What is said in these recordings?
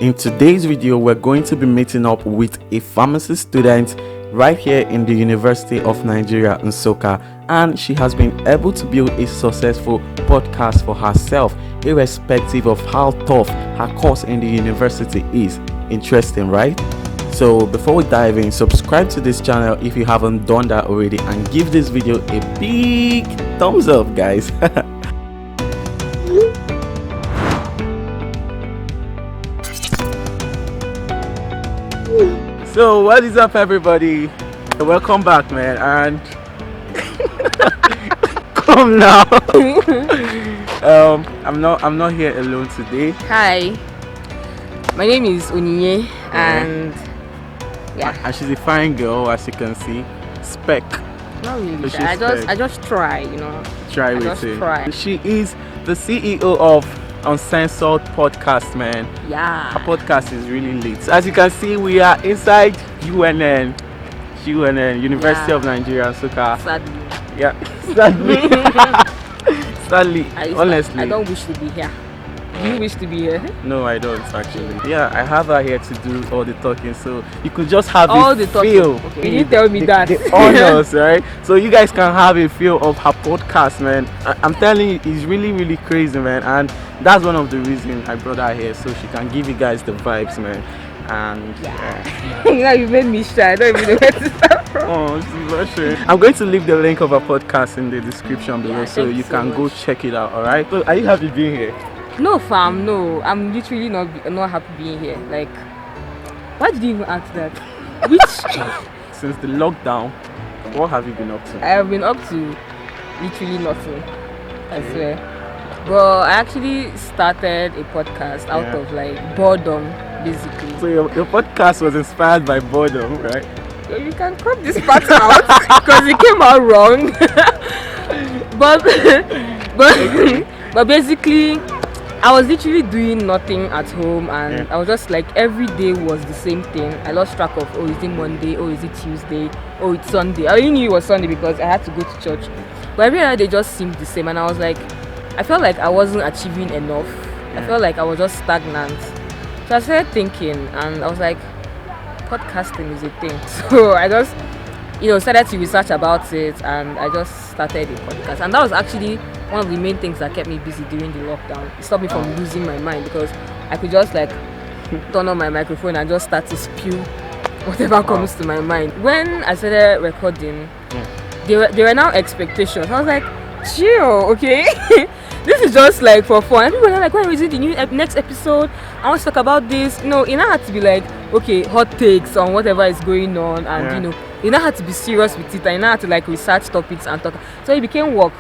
In today's video, we're going to be meeting up with a pharmacy student right here in the University of Nigeria Nsukka, and she has been able to build a successful podcast for herself, irrespective of how tough her course in the university is. Interesting, right? So before we dive in, subscribe to this channel if you haven't done that already, and give this video a big thumbs up, guys. So what is up, everybody? Welcome back, man. And come now. I'm not here alone today. Hi, my name is Onyinye, and and she's a fine girl, as you can see. Spec. Not really. So I just try, Try with it. She is the CEO of Uncensored Podcast, man. Yeah. Her podcast is really lit. As you can see, we are inside UNN, University of Nigeria Nsukka. Sadly. Yeah, sadly. Honestly, I don't wish to be here. Do you wish to be here? No, I don't actually. Yeah, I have her here to do all the talking, so you could just have all a the talking. feel. Okay. You tell me that. The honors, right? So you guys can have a feel of her podcast, man. I'm telling you, it's really, really crazy, man. And that's one of the reasons I brought her here, so she can give you guys the vibes, man. And You made me shy. I don't even know where to start from. Oh, she's blushing. I'm going to leave the link of her podcast in the description below, so you can go check it out. All right? So are you happy being here? No, fam. No, I'm literally not happy being here. Like, why did you even ask that? Which? Since the lockdown, what have you been up to? I have been up to literally nothing. I swear. But I actually started a podcast out of like boredom, basically. So your podcast was inspired by boredom, right? So you can crop this part out because it came out wrong. but basically, I was literally doing nothing at home, and I was just like, every day was the same thing. I lost track of, oh, is it Monday? Oh, is it Tuesday? Oh, it's Sunday. I only knew it was Sunday because I had to go to church. But every day they just seemed the same, and I was like, I felt like I wasn't achieving enough. I felt like I was just stagnant. So I started thinking, and I was like, podcasting is a thing. So I just, started to research about it, and I just started a podcast. And that was actually one of the main things that kept me busy during the lockdown. It stopped me from losing my mind, because I could just like turn on my microphone and just start to spew whatever comes to my mind. When I started recording, there were now expectations. I was like, chill, okay? This is just like for fun. And people are like, when is it the next episode? I want to talk about this. You now had to be like, okay, hot takes on whatever is going on, and you now had to be serious with it, and you now had to like research topics and talk. So it became work.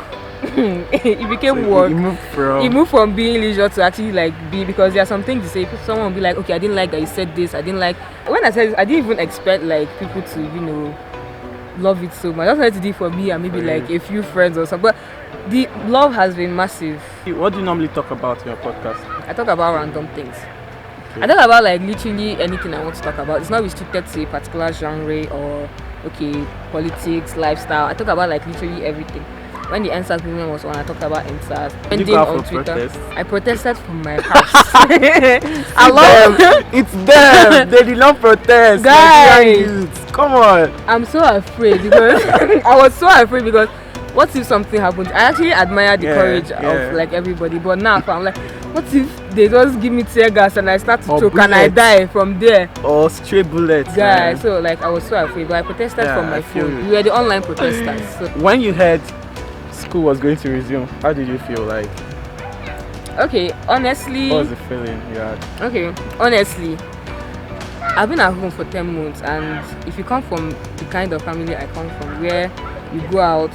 It became work. It moved from being leisure to actually like be, because there are some things to say. Someone will be like, okay, I didn't like that you said this. I didn't like when I said this, I didn't even expect like people to love it so much. I just wanted to do it for me and maybe like a few friends or something. But the love has been massive. What do you normally talk about in your podcast? I talk about random things. I talk about like literally anything I want to talk about. It's not restricted to a particular genre or politics, lifestyle. I talk about like literally everything. When the NSAS movement was on, I talked about NSAS. Did you go out on for Twitter. protest? I protested from my house. It's them. They did not protest. Guys, come on. I'm so afraid because I was so afraid because what if something happened? I actually admire the courage of like everybody, but now I'm like, what if they just give me tear gas and I start to choke and I die from there? Or stray bullets. Guys, so like I was so afraid, but I protested from my phone. We were the online protesters. So. When you heard school was going to resume, how did you feel like? Okay, honestly. What was the feeling you had? Okay, honestly, I've been at home for 10 months, and if you come from the kind of family I come from, where you go out,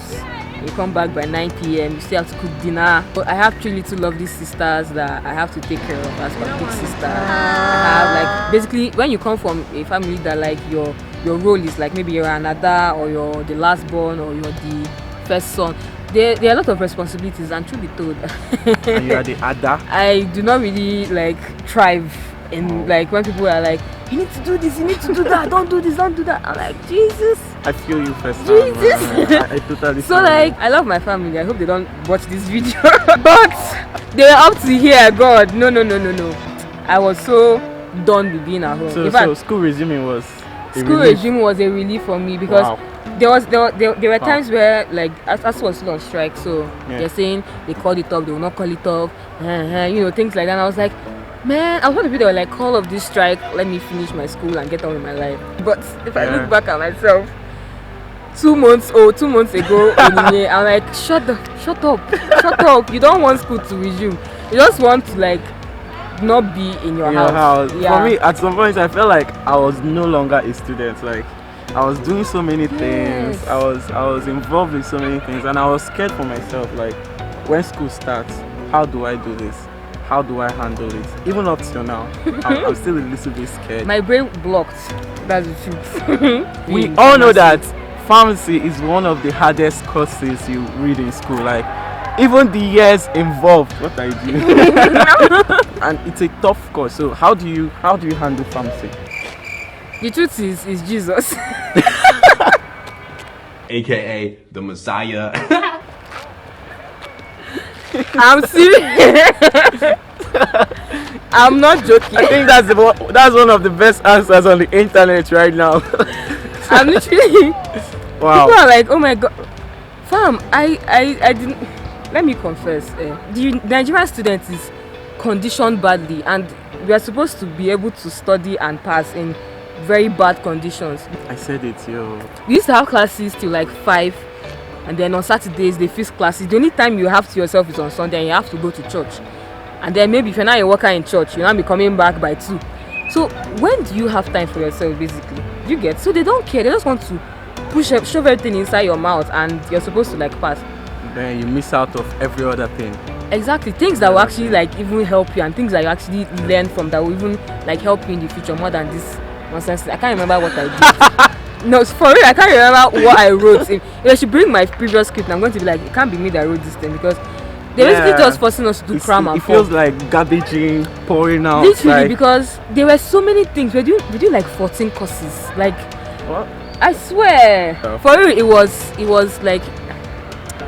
you come back by 9 p.m, you still have to cook dinner. But I have 3 little lovely sisters that I have to take care of as my big sister. I have like, basically, when you come from a family that like your role is like maybe you're another, or you're the last born, or you're the first son, there are a lot of responsibilities, and truth be told, and you are the other. I do not really like thrive in like when people are like, you need to do this, you need to do that, don't do this, don't do that. I'm like, Jesus. I feel you first. Jesus. I totally so like, I love my family. I hope they don't watch this video. But they were up to here, God. No. I was so done with being at home. So, In fact, so school resuming was a school relief. regime was a relief for me because Wow. there were times where like as was still on strike, so Yeah. they're saying they called it off, they will not call it off, you know, things like that. And I was like, man, I was one of the people that were like, call off this strike, let me finish my school and get on with my life. But if I look back at myself 2 months ago, I'm like, shut up. You don't want school to resume. You just want to like not be in your house. Yeah. For me, at some point, I felt like I was no longer a student. Like I was doing so many things. Yes. I was involved with so many things, and I was scared for myself. Like when school starts, how do I do this? How do I handle it? Even up till now, I'm still a little bit scared. My brain blocked. That's the truth. We all know that pharmacy is one of the hardest courses you read in school. Like even the years involved, what I do, and it's a tough course. So how do you handle pharmacy? The truth is Jesus. AKA the Messiah. I'm serious. I'm not joking. I think that's one of the best answers on the internet right now. I'm literally. Wow. People are like, oh my god, fam, I didn't. Let me confess, the Nigerian student is conditioned badly, and we are supposed to be able to study and pass in very bad conditions. I said it, yo. We used to have classes till like 5, and then on Saturdays they fix classes. The only time you have to yourself is on Sunday, and you have to go to church. And then maybe if you're not a worker in church, you'll not be coming back by 2. So when do you have time for yourself, basically? You get? So they don't care. They just want to shove everything inside your mouth, and you're supposed to like pass. Then you miss out of every other thing. Exactly, things that will actually like even help you, and things that you actually learn from that will even like help you in the future more than this nonsense. I can't remember what I did. No, for real, I can't remember what I wrote. If I should bring my previous script, I'm going to be like, it can't be me that wrote this thing, because they're basically just forcing us to do cram and it feels like garbage in, pouring out. literally, like, because there were so many things. We do like 14 courses. Like, what? I swear, Oh. for real, it was like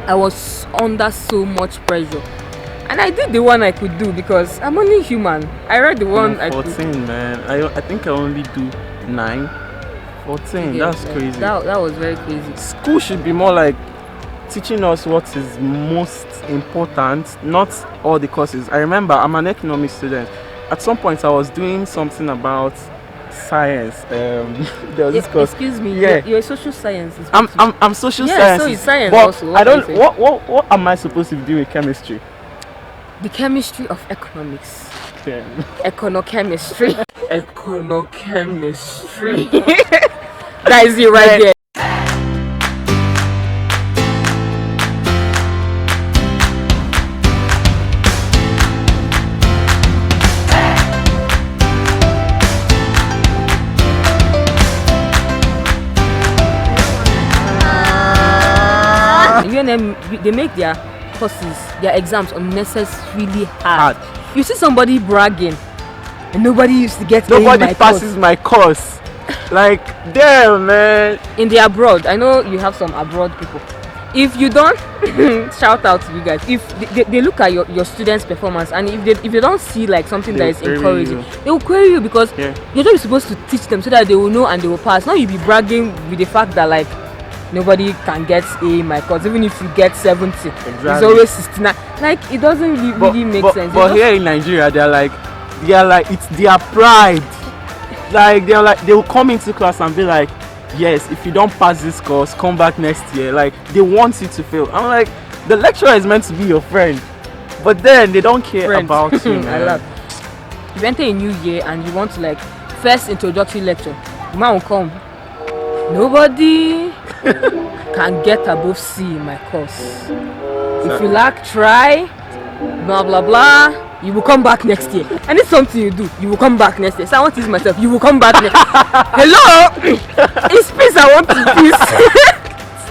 I was under so much pressure, and I did the one I could do because I'm only human. I read the one I 14, could. man. I think I only do 9. 14. Yeah, That's yeah. crazy. That was very crazy. School should be more like teaching us what is most important, not all the courses. I remember I'm an economics student. At some point I was doing something about science. There was this course. Excuse me. Yeah. You're social science. I'm social Yeah, science. so it's science but also. I don't. What are you saying? What am I supposed to do with chemistry? The chemistry of economics. Yeah. Econochemistry. Econochemistry. That is it right there. UNM, they make their courses, their exams unnecessarily hard. You see somebody bragging, and nobody used to get Nobody passes my course. Like, damn, man. in the abroad. I know you have some abroad people. If you don't, shout out to you guys. If they look at your students' performance, and if they don't see like something They'll that is query encouraging, you. they will query you, because Yeah. you're just supposed to teach them so that they will know and they will pass. Now you be bragging with the fact that like nobody can get A in my course, even if you get 70. It's Exactly. always 69. Like, it doesn't really make sense. But It's here in Nigeria, they're like, it's their pride. Like they will come into class and be like, yes, if you don't pass this course, come back next year. Like, they want you to fail. I'm like, the lecturer is meant to be your friend, but then they don't care Friends. about you, I man. love. You enter a new year and you want to like first introductory lecture, the man will come. Nobody can get above C in my course. If you lack try, blah blah blah, you will come back next year. I need something you do, you will come back next year. So I want to use myself, you will come back next. Hello? It's peace I want to peace.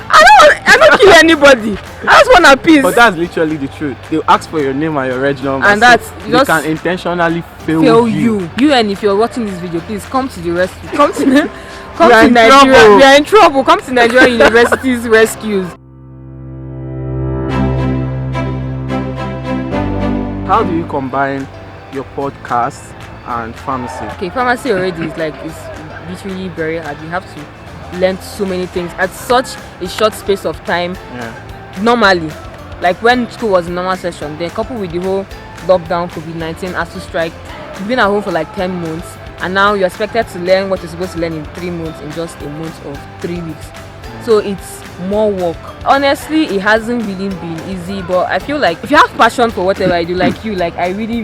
I don't kill anybody. I just want a peace. But that's literally the truth. They'll ask for your name and your reg number, And so that's they just can intentionally fail you. You, and if you're watching this video, please come to the rescue. Come to We are in Nigeria. trouble. We are in trouble. Come to Nigeria University's rescues. How do you combine your podcast and pharmacy? Okay, pharmacy already is like it's literally very hard. You have to learn so many things at such a short space of time. Yeah. Normally, like when school was a normal session, then coupled with the whole lockdown, COVID-19, ASU strike, you've been at home for like 10 months, and now you're expected to learn what you're supposed to learn in 3 months in just a month or 3 weeks. So it's more work. Honestly, it hasn't really been easy, but I feel like if you have passion for whatever I do, like you, like I really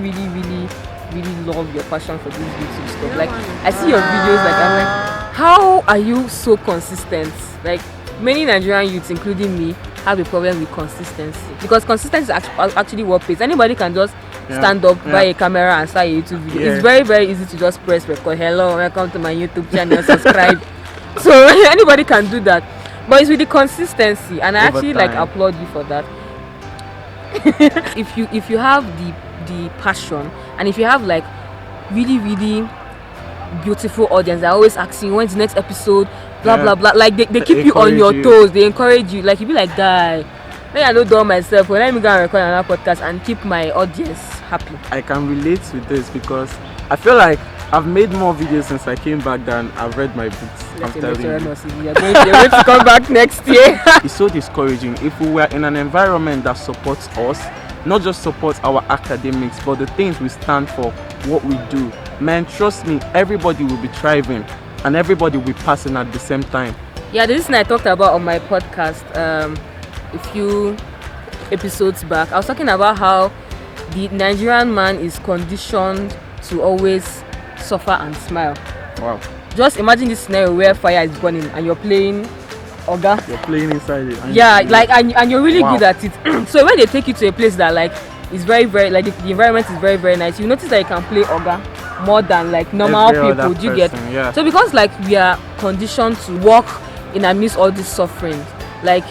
love your passion for this YouTube stuff. Like I see your videos, like I'm like, how are you so consistent? Like many Nigerian youths, including me, have a problem with consistency, because consistency is actually what pays. Anybody can just stand up, buy a camera and start a YouTube video. It's very easy to just press record. Hello, welcome to my YouTube channel, subscribe. So anybody can do that, but it's with the consistency, and I actually like applaud you for that. if you have the passion, and if you have like really beautiful audience, they're always asking when's the next episode, blah blah blah, like they keep you on your toes, they encourage you, like you be like, guy, maybe I don't do it myself, but let me go and record another podcast and keep my audience happy. I can relate with this because I feel like I've made more videos since I came back than I've read my books. I'm telling you. You're going to come back next year. It's so discouraging. If we were in an environment that supports us, not just supports our academics, but the things we stand for, what we do, man, trust me, everybody will be thriving and everybody will be passing at the same time. Yeah, this is what I talked about on my podcast a few episodes back. I was talking about how the Nigerian man is conditioned to always suffer and smile. Wow. Just imagine this scenario where fire is burning and you're playing Oga. You're playing inside it. And you're really good at it. So when they take you to a place that like is very like the environment is very nice, you notice that you can play Oga more than like normal people. Do you get? Yeah. So because like we are conditioned to walk in amidst all this suffering, like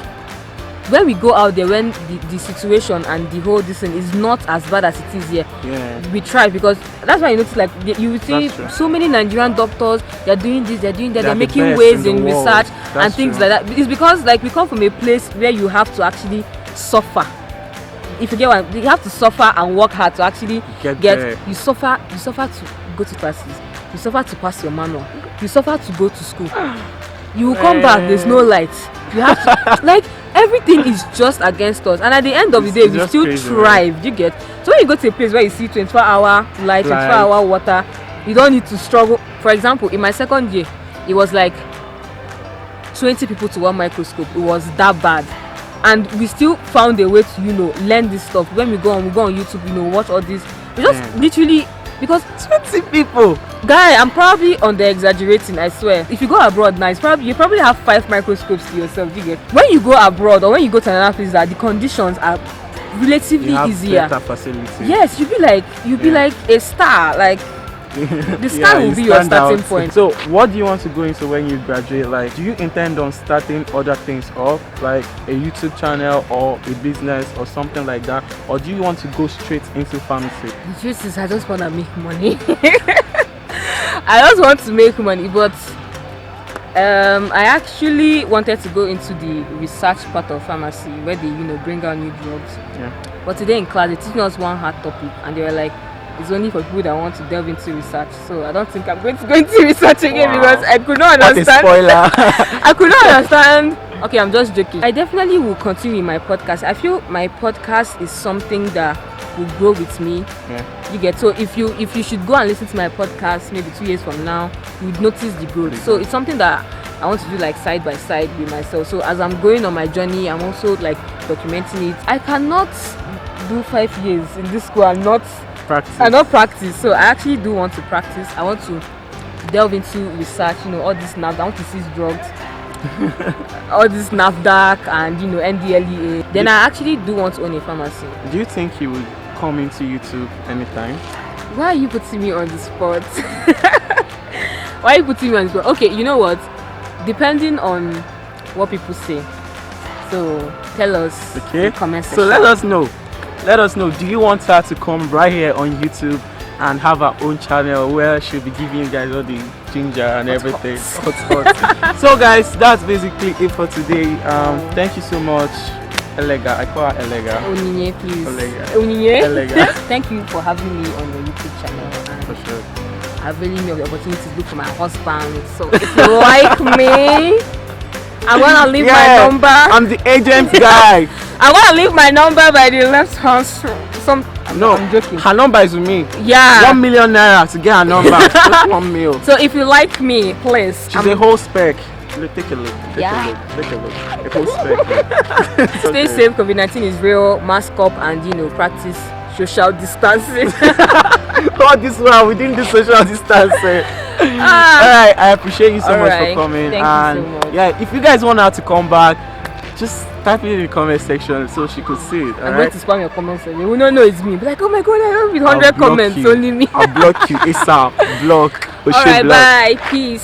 when we go out there, when the situation and the whole this thing is not as bad as it is here, we try, because that's why you notice like you see so many Nigerian doctors, they're doing this, they're doing that, they're making waves in research and things like that. It's because like we come from a place where you have to actually suffer. If you get one, you have to suffer and work hard to actually get. You suffer to go to classes. You suffer to pass your manual. You suffer to go to school. You will come back, there's no light. You have to like everything is just against us, and at the end of the day we still thrive. Right? You get? So when you go to a place where you see 24-hour light, 24-hour water, you don't need to struggle. For example, in my second year, it was like 20 people to one microscope. It was that bad, and we still found a way to learn this stuff. When we go on YouTube, watch all this. We just literally, because 20 people. Guy, I'm probably under exaggerating, I swear. If you go abroad now, you probably have 5 microscopes to yourself. You get? When you go abroad or when you go to another place, that the conditions are relatively easier. Better facilities. Yes, you'll be like a star. Like the star will be your starting point. So what do you want to go into when you graduate? Like, do you intend on starting other things up, like a YouTube channel or a business or something like that, or do you want to go straight into pharmacy? The truth is, I just want to make money. I just want to make money, but I actually wanted to go into the research part of pharmacy, where they bring out new drugs. Yeah. But today in class they teaching us one hard topic, and they were like, it's only for people that want to delve into research. So I don't think I'm going to go into research again, because I could not understand. What a spoiler. I could not understand. Okay, I'm just joking. I definitely will continue my podcast. I feel my podcast is something that will grow with me. Yeah. You get? So if you should go and listen to my podcast maybe 2 years from now, you would notice the growth. So it's something that I want to do like side by side with myself. So as I'm going on my journey, I'm also like documenting it. I cannot do 5 years in this school and not practice. So I actually do want to practice. I want to delve into research, all this NAFDAC. I want to seize drugs, all this NAFDAC and NDLEA. Then I actually do want to own a pharmacy. Do you think you would come into YouTube anytime? Why are you putting me on the spot? Why are you putting me on the spot? Okay, you know what? Depending on what people say. So tell us in the comment section. So let us know, do you want her to come right here on YouTube and have her own channel where she'll be giving you guys all the ginger and everything? Hot. So guys, that's basically it for today. Thank you so much, Elega. I call her Elega. Onyinye, please. Elega. Onyinye. Elega. Thank you for having me on your YouTube channel. For sure. availing me of the opportunity to look for my husband. So if you like me, I'm gonna leave my number. I'm the agent guy. I'm gonna leave my number by the left hand. No, I'm joking. her number is with me. Yeah. 1 million naira to get her number. Just 1 mil. So if you like me, please. She's a whole spec. Look, take a look. Take a look. A whole spec. Stay safe. COVID-19 is real. Mask up and practice social distancing. All this while we didn't do social distancing. Alright, I appreciate you so much for coming. Thank you so much. Yeah, if you guys want her to come back, just type it in the comment section so she could see it. I'm going to spam your comments and you will not know it's me. Be like, oh my god, I love with 100 comments, only me. I'll block you ASAP. Block. Alright, bye. Peace.